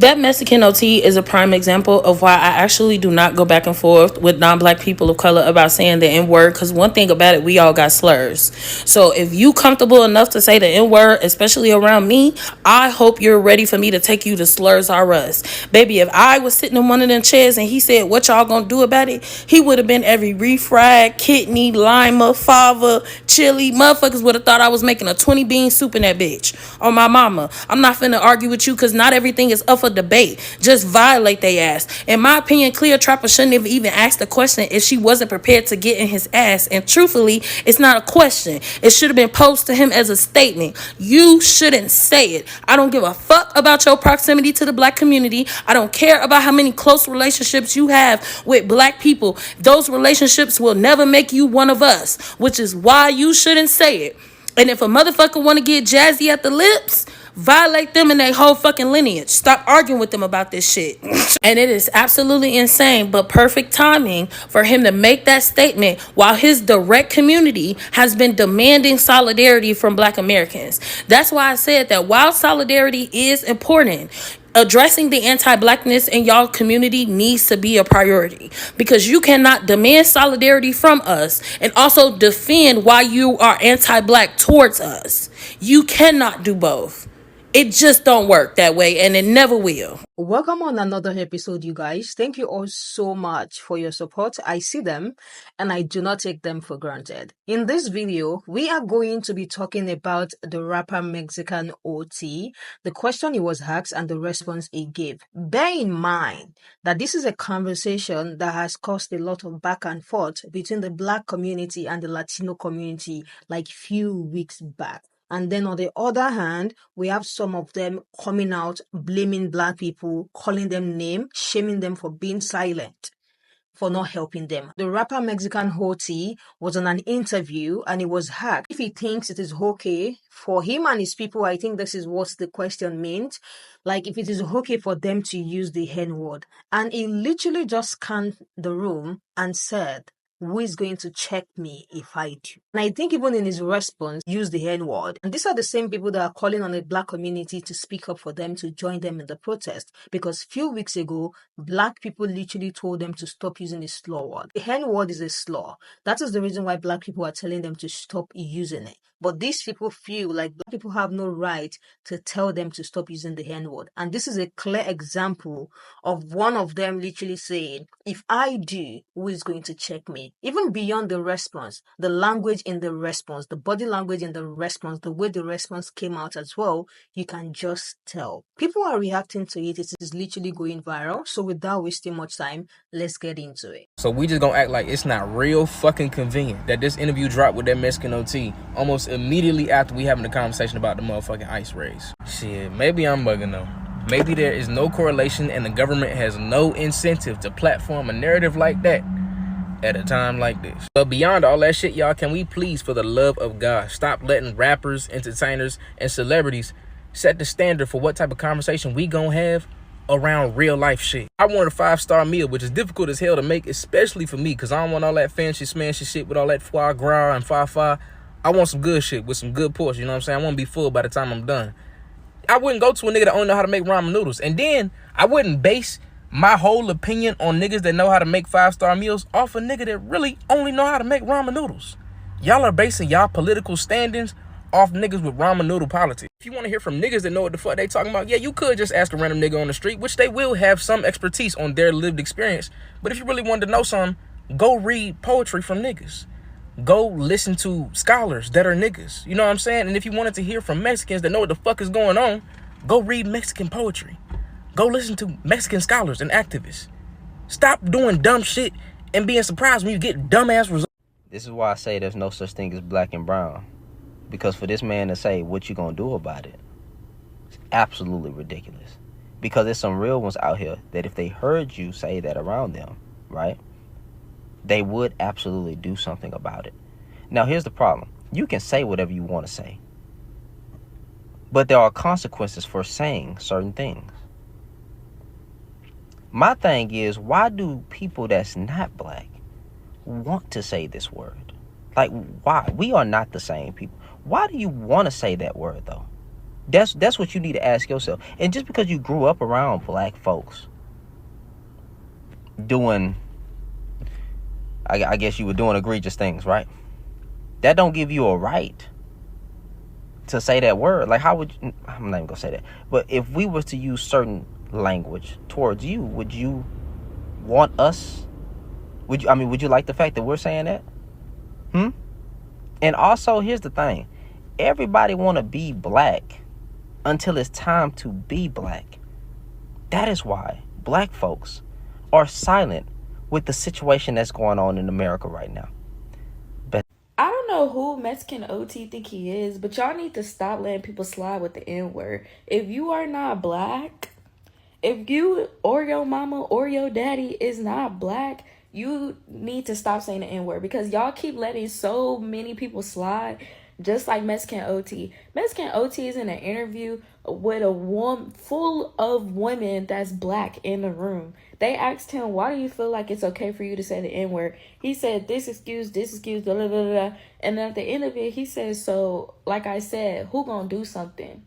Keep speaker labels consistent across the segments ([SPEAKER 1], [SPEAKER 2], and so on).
[SPEAKER 1] That Mexican OT is a prime example of why I actually do not go back and forth with non-black people of color about saying the N-word, because one thing about it, we all got slurs. So if you comfortable enough to say the N-word, especially around me, I hope you're ready for me to take you to Slurs R Us. Baby, if I was sitting in one of them chairs and he said, what y'all gonna do about it? He would have been every refried, kidney, lima, fava, chili. Motherfuckers would have thought I was making a 20 bean soup in that bitch. On my mama. I'm not finna argue with you because not everything is up for debate. Just violate they ass. In my opinion, Cleopatra shouldn't have even asked the question if she wasn't prepared to get in his ass. And truthfully, it's not a question. It should have been posed to him as a statement. You shouldn't say it. I don't give a fuck about your proximity to the black community. I don't care about how many close relationships you have with black people. Those relationships will never make you one of us, which is why you shouldn't say it. And if a motherfucker want to get jazzy at the lips, violate them and their whole fucking lineage. Stop arguing with them about this shit. And it is absolutely insane, but perfect timing for him to make that statement while his direct community has been demanding solidarity from Bláck Américans. That's why I said that while solidarity is important, addressing the anti-blackness in y'all community needs to be a priority, because you cannot demand solidarity from us and also defend why you are anti-black towards us. You cannot do both. It just don't work that way, and it never will.
[SPEAKER 2] Welcome on another episode, you guys. Thank you all so much for your support. I see them and I do not take them for granted. In this video, we are going to be talking about the rapper Mexican OT, the question he was asked and the response he gave. Bear in mind that this is a conversation that has caused a lot of back and forth between the black community and the Latino community like few weeks back. And then on the other hand, we have some of them coming out, blaming black people, calling them names, shaming them for being silent, for not helping them. The rapper Mexican Hoti was on an interview and he was asked if he thinks it is okay for him and his people. I think this is what the question meant. Like if it is okay for them to use the N-word. And he literally just scanned the room and said, who is going to check me if I do? And I think even in his response, use the N-word. And these are the same people that are calling on the black community to speak up for them to join them in the protest. Because few weeks ago, black people literally told them to stop using the slur word. The N-word is a slur. That is the reason why black people are telling them to stop using it. But these people feel like black people have no right to tell them to stop using the N-word. And this is a clear example of one of them literally saying, if I do, who is going to check me? Even beyond the response, the language in the response, the body language in the response, the way the response came out as well, you can just tell. People are reacting to it. It is literally going viral. So without wasting much time, let's get into it.
[SPEAKER 3] So we just gonna act like it's not real fucking convenient that this interview dropped with that Mexican OT almost immediately after we having a conversation about the motherfucking ice race. Shit, maybe I'm bugging though. Maybe there is no correlation and the government has no incentive to platform a narrative like that at a time like this. But beyond all that shit, y'all, can we please, for the love of God, stop letting rappers, entertainers, and celebrities set the standard for what type of conversation we gonna have around real life shit. I want a 5-star meal, which is difficult as hell to make, especially for me, because I don't want all that fancy smashy shit with all that foie gras and fa. I want some good shit with some good portions, you know what I'm saying? I want to be full by the time I'm done. I wouldn't go to a nigga that only know how to make ramen noodles. And then I wouldn't base my whole opinion on niggas that know how to make 5-star meals off a nigga that really only know how to make ramen noodles. Y'all are basing y'all political standings off niggas with ramen noodle politics. If you want to hear from niggas that know what the fuck they talking about, yeah, you could just ask a random nigga on the street, which they will have some expertise on their lived experience. But if you really wanted to know something, go read poetry from niggas. Go listen to scholars that are niggas. You know what I'm saying? And if you wanted to hear from Mexicans that know what the fuck is going on, go read Mexican poetry. Go listen to Mexican scholars and activists. Stop doing dumb shit and being surprised when you get dumbass results.
[SPEAKER 4] This is why I say there's no such thing as black and brown. Because for this man to say, what you gonna do about it, it's absolutely ridiculous. Because there's some real ones out here that if they heard you say that around them, right, they would absolutely do something about it. Now, here's the problem. You can say whatever you want to say. But there are consequences for saying certain things. My thing is, why do people that's not black want to say this word? Like, why? We are not the same people. Why do you want to say that word, though? That's what you need to ask yourself. And just because you grew up around black folks doing, I guess you were doing egregious things, right? That don't give you a right to say that word. Like, how would you, I'm not even gonna say that, but if we was to use certain language towards you, would you want us, would you like the fact that we're saying that? And also, here's the thing, everybody want to be black until it's time to be black. That is why black folks are silent with the situation that's going on in America right now.
[SPEAKER 5] I don't know who Mexican OT think he is, but y'all need to stop letting people slide with the N-word. If you are not black, if you or your mama or your daddy is not black, you need to stop saying the N-word, because y'all keep letting so many people slide, just like Mexican OT. Mexican OT is in an interview with a woman full of women that's black in the room. They asked him, why do you feel like it's okay for you to say the N-word? He said, this excuse, blah, blah, blah, blah. And then at the end of it, he says, so, like I said, who gonna do something?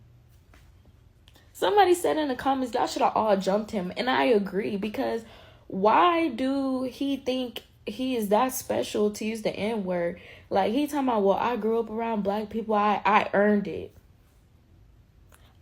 [SPEAKER 5] Somebody said in the comments, y'all should have all jumped him. And I agree, because why do he think he is that special to use the N-word? Like, he talking about, well, I grew up around black people. I earned it.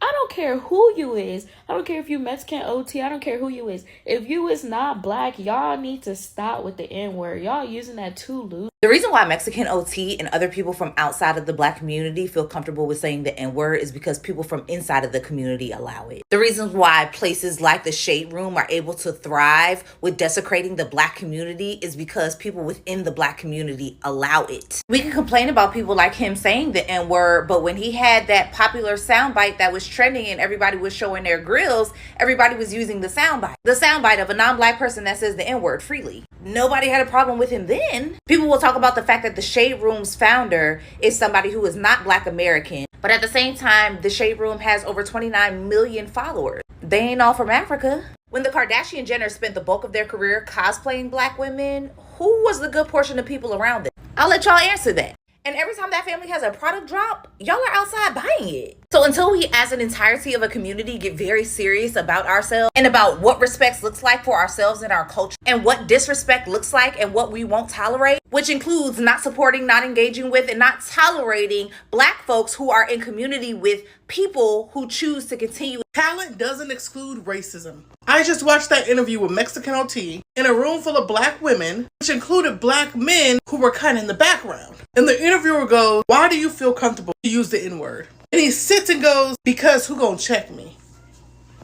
[SPEAKER 5] I don't care who you is. I don't care if you Mexican OT. I don't care who you is. If you is not black, y'all need to stop with the N-word. Y'all using that too loose.
[SPEAKER 6] The reason why Mexican OT and other people from outside of the black community feel comfortable with saying the N-word is because people from inside of the community allow it. The reasons why places like the Shade Room are able to thrive with desecrating the black community is because people within the black community allow it. We can complain about people like him saying the N-word, but when he had that popular soundbite that was trending and everybody was showing their grills, everybody was using the soundbite. The soundbite of a non-black person that says the N-word freely. Nobody had a problem with him then. People will talk about the fact that the Shade Room's founder is somebody who is not Bláck Américan, but at the same time, the Shade Room has over 29 million followers. They ain't all from Africa. When the Kardashian Jenners spent the bulk of their career cosplaying black women, who was the good portion of people around them? I'll let y'all answer that. And every time that family has a product drop, y'all are outside buying it. So until we as an entirety of a community get very serious about ourselves and about what respect looks like for ourselves and our culture, and what disrespect looks like and what we won't tolerate, which includes not supporting, not engaging with, and not tolerating black folks who are in community with people who choose to continue.
[SPEAKER 7] Talent doesn't exclude racism. I just watched that interview with Mexican OT in a room full of black women, which included black men who were kind of in the background. And the interviewer goes, why do you feel comfortable to use the N-word? And he sits and goes, because who gonna check me?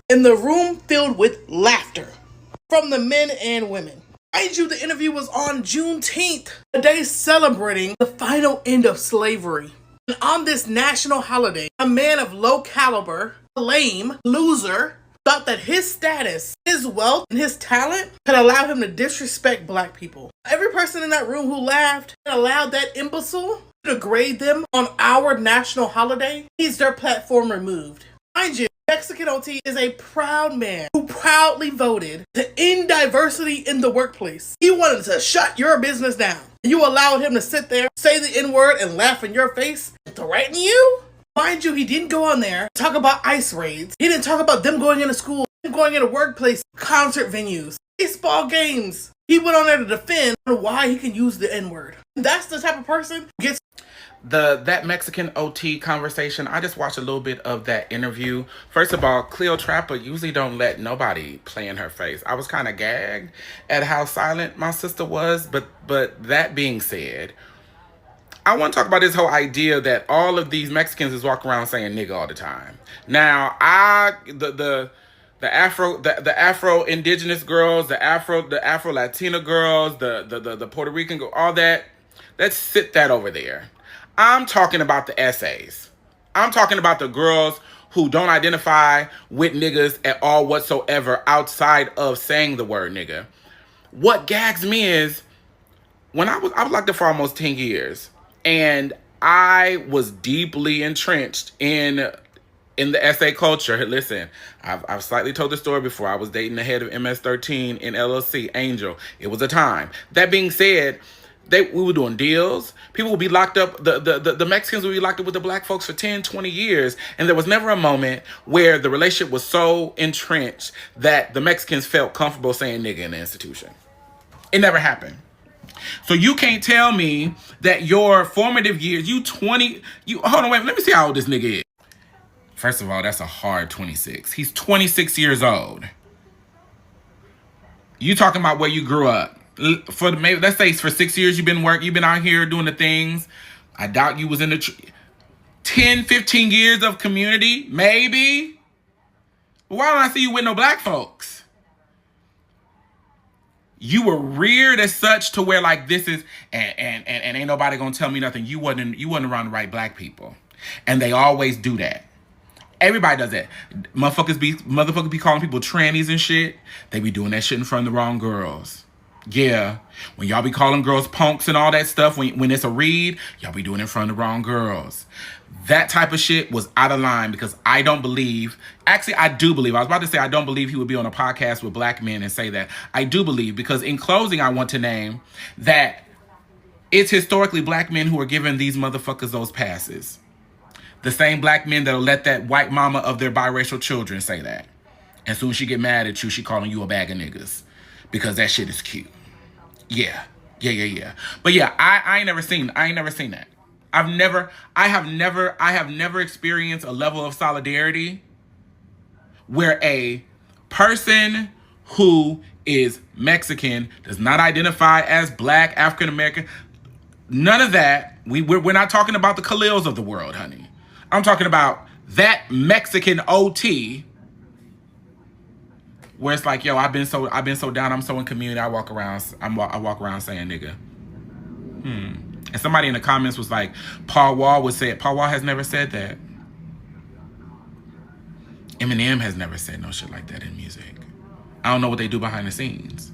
[SPEAKER 7] And the room filled with laughter from the men and women. Mind you, the interview was on Juneteenth, a day celebrating the final end of slavery. And on this national holiday, a man of low caliber, a lame loser, thought that his status, his wealth, and his talent could allow him to disrespect black people. Every person in that room who laughed and allowed that imbecile to degrade them on our national holiday needs their platform removed. Mind you, Mexican OT is a proud man who proudly voted to end diversity in the workplace. He wanted to shut your business down. You allowed him to sit there, say the N-word, and laugh in your face and threaten you? Mind you, he didn't go on there talk about ICE raids. He didn't talk about them going into school, them going into workplace, concert venues, baseball games. He went on there to defend why he can use the N-word. That's the type of person who gets
[SPEAKER 8] that Mexican OT conversation. I just watched a little bit of that interview. First of all, Cleopatra usually don't let nobody play in her face. I was kind of gagged at how silent my sister was, but that being said, I want to talk about this whole idea that all of these Mexicans is walking around saying nigga all the time. Now, the Afro indigenous girls, the Afro Latina girls, the Puerto Rican girls, all that, let's sit that over there. I'm talking about the essays. I'm talking about the girls who don't identify with niggas at all whatsoever outside of saying the word nigga. What gags me is when I was like that for almost 10 years, and I was deeply entrenched in the essay culture. Listen, I've slightly told the story before. I was dating the head of MS-13 in LLC, Angel. It was a time. That being said, We were doing deals. People would be locked up. The Mexicans would be locked up with the black folks for 10, 20 years. And there was never a moment where the relationship was so entrenched that the Mexicans felt comfortable saying nigga in the institution. It never happened. So you can't tell me that your formative years, hold on, wait, let me see how old this nigga is. First of all, that's a hard 26. He's 26 years old. You talking about where you grew up. Maybe let's say for 6 years you've been out here doing the things. I doubt you was in the 10, 15 years of community, maybe. But why don't I see you with no black folks? You were reared as such to where like this is, and ain't nobody gonna tell me nothing. You wasn't around the right black people, and they always do that. Everybody does that. Motherfuckers be calling people trannies and shit. They be doing that shit in front of the wrong girls. Yeah, when y'all be calling girls punks and all that stuff, when it's a read, y'all be doing it in front of the wrong girls. That type of shit was out of line because I don't believe, actually I do believe, I was about to say I don't believe he would be on a podcast with black men and say that. I do believe, because in closing I want to name that it's historically black men who are giving these motherfuckers those passes. The same black men that'll let that white mama of their biracial children say that. And soon as she get mad at you, she calling you a bag of niggas because that shit is cute. Yeah. But yeah, I ain't never seen that. I have never experienced a level of solidarity where a person who is Mexican, does not identify as black, African American, none of that. We're not talking about the Khalils of the world, honey. I'm talking about that Mexican OT where it's like, yo, I've been so down, I'm so in community, I walk around saying nigga. And somebody in the comments was like, Paul Wall would say it. Paul Wall has never said that. Eminem has never said no shit like that in music. I don't know what they do behind the scenes.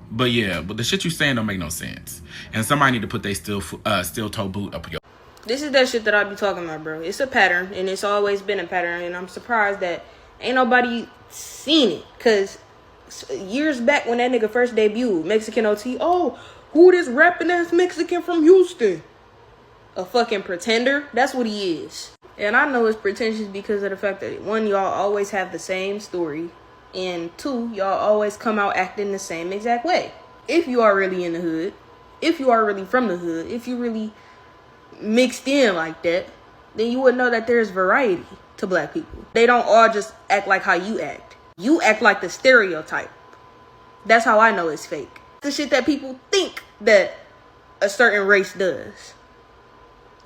[SPEAKER 8] But yeah, but the shit you saying don't make no sense. And somebody need to put their steel toe boot up your.
[SPEAKER 2] This is that shit that I be talking about, bro. It's a pattern, and it's always been a pattern, and I'm surprised that ain't nobody seen it. Because years back when that nigga first debuted, Mexican OT, oh, who this rapping ass Mexican from Houston? A fucking pretender? That's what he is. And I know it's pretentious because of the fact that, one, y'all always have the same story, and two, y'all always come out acting the same exact way. If you are really in the hood, if you are really from the hood, if you really mixed in like that, then you would know that there's variety to black people. They don't all just act like how you act. You act like the stereotype. That's how I know it's fake. The shit that people think that a certain race does.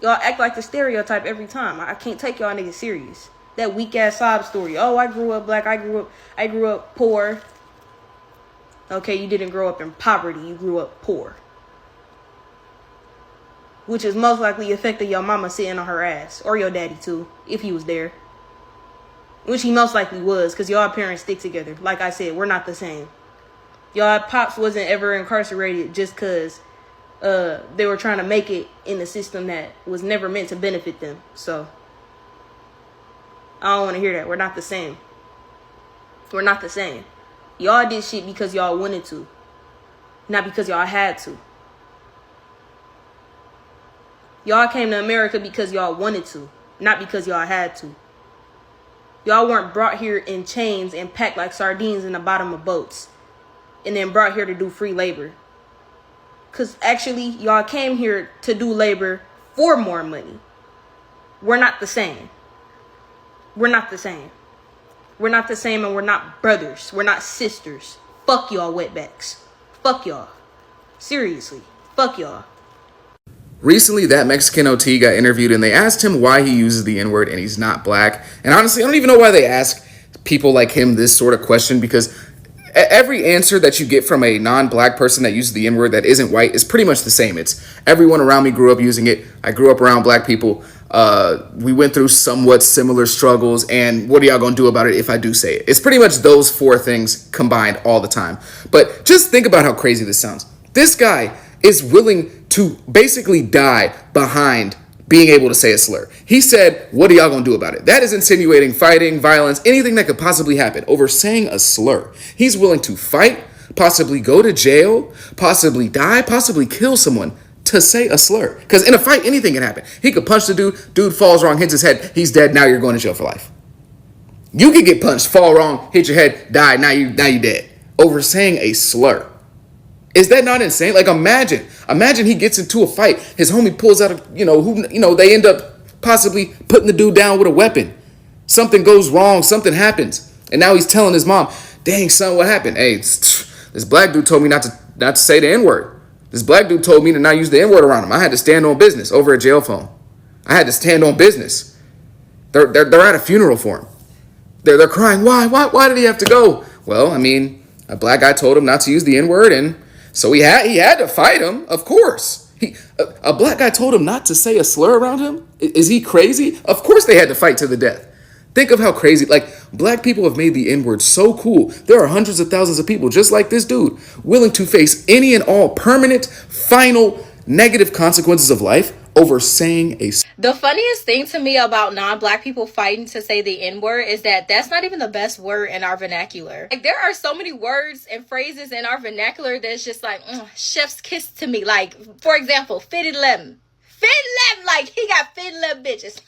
[SPEAKER 2] Y'all act like the stereotype every time. I can't take y'all niggas serious. That weak ass sob story. Oh, I grew up black. I grew up poor. Okay, you didn't grow up in poverty. You grew up poor. Which is most likely affected your mama sitting on her ass. Or your daddy too, if he was there. Which he most likely was, because y'all parents stick together. Like I said, we're not the same. Y'all pops wasn't ever incarcerated just because they were trying to make it in a system that was never meant to benefit them. So, I don't want to hear that. We're not the same. We're not the same. Y'all did shit because y'all wanted to. Not because y'all had to. Y'all came to America because y'all wanted to. Not because y'all had to. Y'all weren't brought here in chains and packed like sardines in the bottom of boats. And then brought here to do free labor. Because actually, y'all came here to do labor for more money. We're not the same. We're not the same. We're not the same, and we're not brothers. We're not sisters. Fuck y'all wetbacks. Fuck y'all. Seriously. Fuck y'all.
[SPEAKER 3] Recently, that Mexican OT got interviewed, and they asked him why he uses the N-word and he's not black. And honestly, I don't even know why they ask people like him this sort of question, because every answer that you get from a non-black person that uses the N-word that isn't white is pretty much the same. It's everyone around me grew up using it. I grew up around black people. We went through somewhat similar struggles, and what are y'all gonna do about it if I do say it? It's pretty much those four things combined all the time. But just think about how crazy this sounds. This guy is willing to basically die behind being able to say a slur. He said, what are y'all gonna do about it? That is insinuating fighting, violence, anything that could possibly happen over saying a slur. He's willing to fight, possibly go to jail, possibly die, possibly kill someone to say a slur. Because in a fight, anything can happen. He could punch the dude falls wrong, hits his head, he's dead, now you're going to jail for life. You could get punched, fall wrong, hit your head, die, now you dead. Over saying a slur. Is that not insane? Like imagine he gets into a fight, his homie pulls out they end up possibly putting the dude down with a weapon. Something goes wrong, something happens. And now he's telling his mom, dang son, what happened? Hey, this black dude told me not to say the N-word. This black dude told me to not use the N-word around him. I had to stand on business over a jail phone. I had to stand on business. They're at a funeral for him. They're crying, why did he have to go? Well, I mean, a black guy told him not to use the N-word, and so he had to fight him, of course. A black guy told him not to say a slur around him? Is he crazy? Of course they had to fight to the death. Think of how crazy, black people have made the N-word so cool. There are hundreds of thousands of people, just like this dude, willing to face any and all permanent, final, negative consequences of life over saying a slur.
[SPEAKER 9] The funniest thing to me about non-black people fighting to say the N-word is that that's not even the best word in our vernacular. Like, there are so many words and phrases in our vernacular that's just like, chef's kiss to me. Like, for example, fitted lemon. Like, he got fit lemon bitches.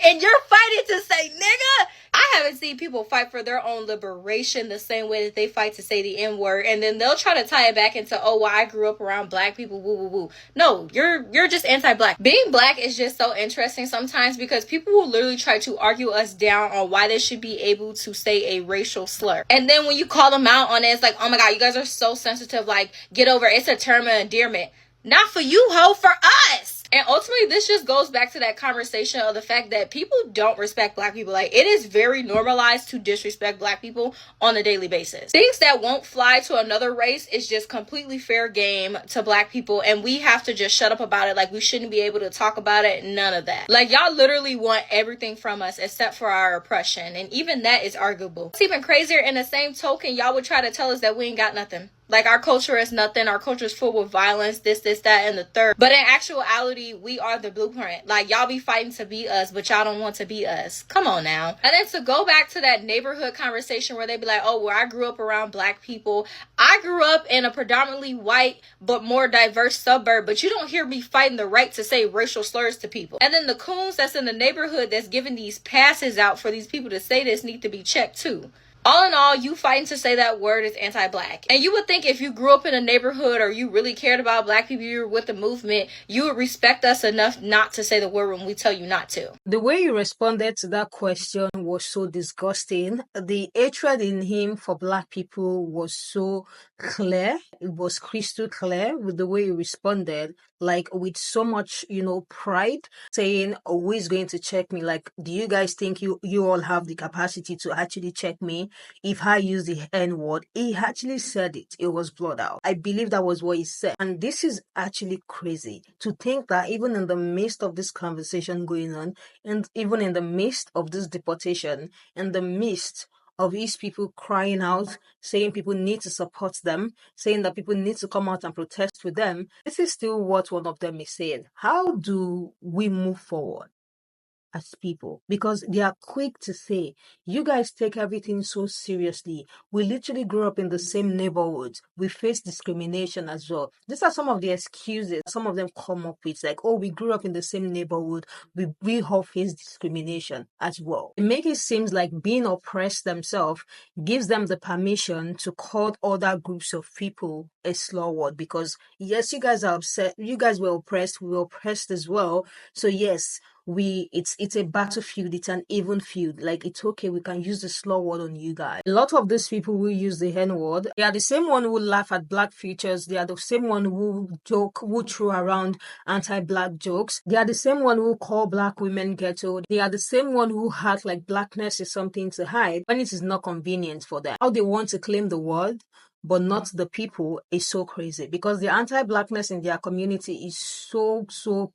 [SPEAKER 9] And you're fighting to say nigga? I haven't seen people fight for their own liberation the same way that they fight to say the N-word, and then they'll try to tie it back into, oh, well, I grew up around black people, woo woo woo. No, you're just anti-black. Being black is just so interesting sometimes because people will literally try to argue us down on why they should be able to say a racial slur. And then when you call them out on it, it's like, oh my god, you guys are so sensitive, like, get over it. It's a term of endearment. Not for you, ho, for us. And ultimately, this just goes back to that conversation of the fact that people don't respect black people. Like, it is very normalized to disrespect black people on a daily basis. Things that won't fly to another race is just completely fair game to black people, and we have to just shut up about it. Like, we shouldn't be able to talk about it. None of that. Like, y'all literally want everything from us except for our oppression, and even that is arguable. It's even crazier. In the same token, y'all would try to tell us that we ain't got nothing. Like, our culture is nothing. Our culture is full with violence, this, that, and the third. But in actuality, we are the blueprint. Like, y'all be fighting to be us, but y'all don't want to be us. Come on now. And then to go back to that neighborhood conversation where they be like, oh, well, I grew up around black people. I grew up in a predominantly white but more diverse suburb, but you don't hear me fighting the right to say racial slurs to people. And then the coons that's in the neighborhood that's giving these passes out for these people to say this need to be checked too. All in all, you fighting to say that word is anti-black. And you would think if you grew up in a neighborhood or you really cared about black people, you were with the movement, you would respect us enough not to say the word when we tell you not to.
[SPEAKER 2] The way you responded to that question was so disgusting. The hatred in him for black people was so clear. It was crystal clear with the way you responded, like with so much, pride, saying, oh, who is going to check me? Like, do you guys think you all have the capacity to actually check me if I use the N-word? He actually said it. It was blurred out. I believe that was what he said. And this is actually crazy to think that even in the midst of this conversation going on, and even in the midst of this deportation, in the midst of these people crying out, saying people need to support them, saying that people need to come out and protest with them, this is still what one of them is saying. How do we move forward as people? Because they are quick to say, you guys take everything so seriously. We literally grew up in the same neighborhoods. We face discrimination as well. These are some of the excuses some of them come up with, like, oh, we grew up in the same neighborhood. We all face discrimination as well. It makes it seem like being oppressed themselves gives them the permission to call other groups of people a slur word, because yes, you guys are upset. You guys were oppressed. We were oppressed as well. So yes, it's a battlefield, it's an even field. Like, it's okay, we can use the slur word on you guys. A lot of these people who use the N word, they are the same one who laugh at black features. They are the same one who throw around anti-black jokes. They are the same one who call black women ghetto. They are the same one who act like blackness is something to hide when it is not convenient for them. How they want to claim the world but not the people is so crazy, because the anti-blackness in their community is so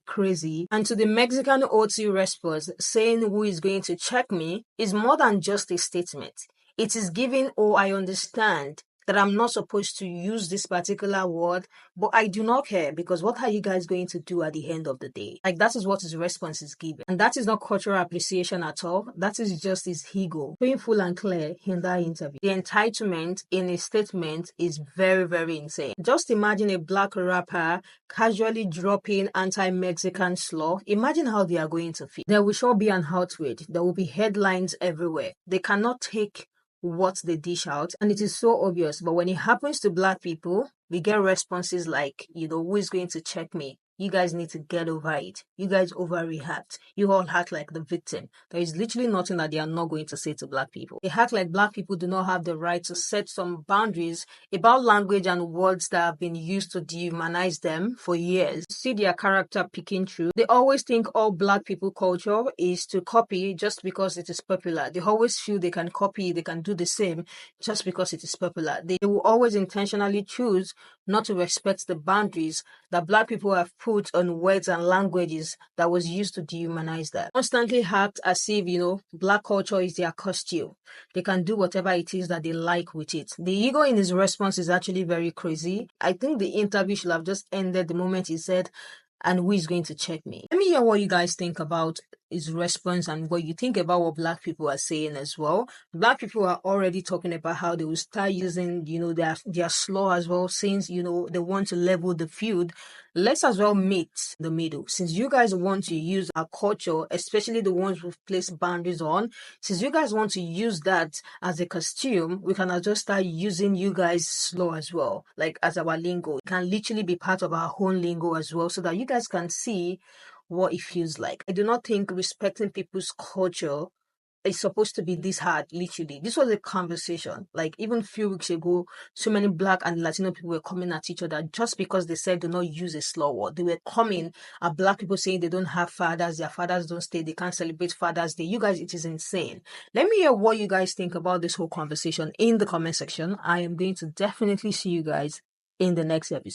[SPEAKER 2] crazy. And to the Mexican OT response, saying who is going to check me is more than just a statement. It is giving, oh, I understand that I'm not supposed to use this particular word, but I do not care, because what are you guys going to do at the end of the day? Like, that is what his response is given. And that is not cultural appreciation at all. That is just his ego being full and clear in that interview. The entitlement in his statement is very, very insane. Just imagine a black rapper casually dropping anti-Mexican slur. Imagine how they are going to feel. There will sure be an outrage. There will be headlines everywhere. They cannot take what they dish out, and it is so obvious. But when it happens to black people, we get responses like, who is going to check me? You guys need to get over it. You guys overreact. You all act like the victim. There is literally nothing that they are not going to say to black people. They act like black people do not have the right to set some boundaries about language and words that have been used to dehumanize them for years. See their character peeking through. They always think all black people culture is to copy just because it is popular. They always feel they can copy, they can do the same just because it is popular. They will always intentionally choose not to respect the boundaries that black people have put on words and languages that was used to dehumanize them. Constantly act as if, black culture is their costume. They can do whatever it is that they like with it. The ego in his response is actually very crazy. I think the interview should have just ended the moment he said, "And who is going to check me?" Let me hear what you guys think about his response and what you think about what black people are saying as well. Black people are already talking about how they will start using, their slur as well, since, they want to level the field. Let's as well meet the middle. Since you guys want to use our culture, especially the ones we've placed boundaries on, since you guys want to use that as a costume, we can just start using you guys' slur as well, like as our lingo. It can literally be part of our own lingo as well, so that you guys can see what it feels like. I do not think respecting people's culture is supposed to be this hard, literally. This was a conversation. Like, even a few weeks ago, so many black and Latino people were coming at each other just because they said do not use a slur word. They were coming at black people saying they don't have fathers, their fathers don't stay, they can't celebrate Father's Day. You guys, it is insane. Let me hear what you guys think about this whole conversation in the comment section. I am going to definitely see you guys in the next episode.